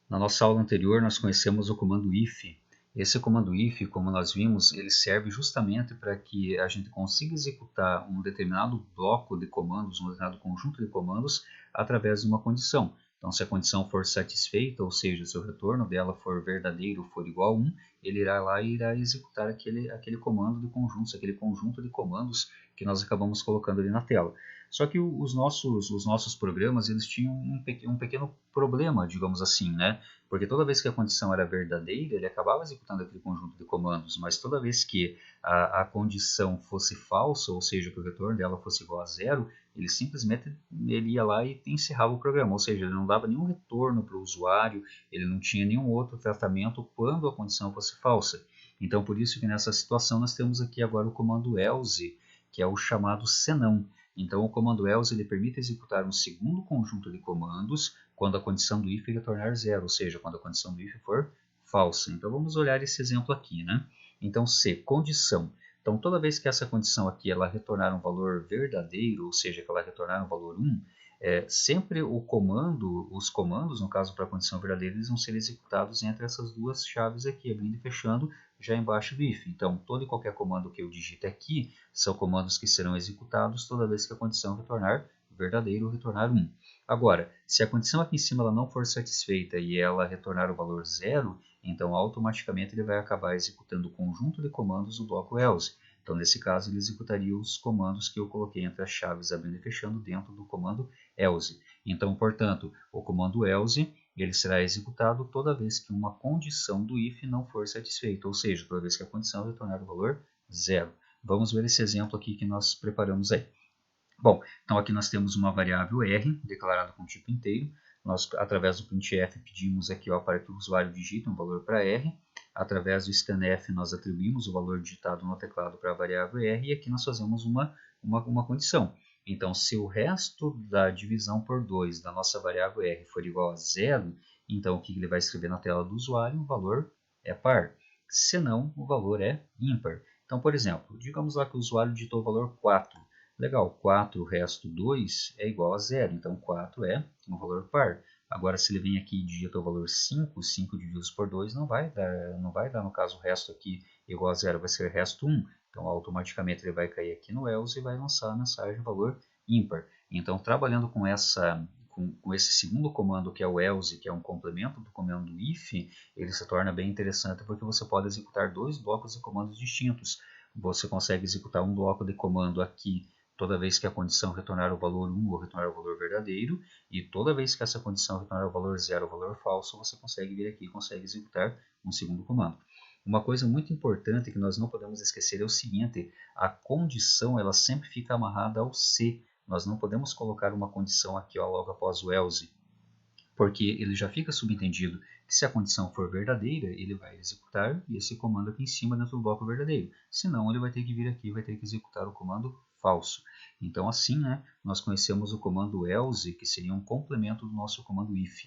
Na nossa aula anterior, nós conhecemos o comando if. Esse comando if, como nós vimos, ele serve justamente para que a gente consiga executar um determinado bloco de comandos, um determinado conjunto de comandos, através de uma condição. Então, se a condição for satisfeita, ou seja, se o retorno dela for verdadeiro ou for igual a 1, ele irá lá e irá executar aquele comando de conjuntos, aquele conjunto de comandos que nós acabamos colocando ali na tela. Só que os nossos programas, eles tinham um pequeno problema, digamos assim, né? Porque toda vez que a condição era verdadeira, ele acabava executando aquele conjunto de comandos, mas toda vez que a condição fosse falsa, ou seja, que o retorno dela fosse igual a zero, ele simplesmente ele ia lá e encerrava o programa, ou seja, ele não dava nenhum retorno para o usuário, ele não tinha nenhum outro tratamento quando a condição fosse falsa. Então, por isso que nessa situação nós temos aqui agora o comando else, que é o chamado senão. Então, o comando else ele permite executar um segundo conjunto de comandos quando a condição do if retornar zero, ou seja, quando a condição do if for falsa. Então, vamos olhar esse exemplo aqui, né? Então, se condição. Então, toda vez que essa condição aqui ela retornar um valor verdadeiro, ou seja, que ela retornar um valor 1, sempre os comandos, no caso para a condição verdadeira, eles vão ser executados entre essas duas chaves aqui, abrindo e fechando, já embaixo do if. Então, todo e qualquer comando que eu digite aqui são comandos que serão executados toda vez que a condição retornar verdadeiro ou retornar 1. Agora, se a condição aqui em cima ela não for satisfeita e ela retornar o valor 0, então automaticamente ele vai acabar executando o conjunto de comandos do bloco else. Então, nesse caso, ele executaria os comandos que eu coloquei entre as chaves abrindo e fechando dentro do comando else. Então, portanto, o comando else ele será executado toda vez que uma condição do if não for satisfeita, ou seja, toda vez que a condição retornar o valor 0. Vamos ver esse exemplo aqui que nós preparamos aí. Bom, então aqui nós temos uma variável r, declarada com tipo inteiro. Nós, através do printf, pedimos aqui para que o usuário digite um valor para r. Através do scanf, nós atribuímos o valor digitado no teclado para a variável r. E aqui nós fazemos uma condição. Então, se o resto da divisão por 2 da nossa variável r for igual a 0, então o que ele vai escrever na tela do usuário? O valor é par. Se não, o valor é ímpar. Então, por exemplo, digamos lá que o usuário digitou o valor 4. Legal, 4 resto 2 é igual a 0, então 4 é um valor par. Agora, se ele vem aqui e digita o valor 5, 5 dividido por 2 não vai dar no caso o resto aqui igual a 0, vai ser resto 1. Então, automaticamente ele vai cair aqui no else e vai lançar a mensagem valor ímpar. Então, trabalhando com esse segundo comando, que é o else, que é um complemento do comando if, ele se torna bem interessante porque você pode executar dois blocos de comandos distintos. Você consegue executar um bloco de comando aqui toda vez que a condição retornar o valor 1 ou retornar o valor verdadeiro, e toda vez que essa condição retornar o valor 0 ou o valor falso, você consegue vir aqui e consegue executar um segundo comando. Uma coisa muito importante que nós não podemos esquecer é o seguinte: a condição ela sempre fica amarrada ao se. Nós não podemos colocar uma condição aqui logo após o else, porque ele já fica subentendido que se a condição for verdadeira, ele vai executar esse comando aqui em cima dentro do bloco verdadeiro. Senão, ele vai ter que vir aqui e vai ter que executar o comando falso. Então, assim, nós conhecemos o comando else, que seria um complemento do nosso comando if.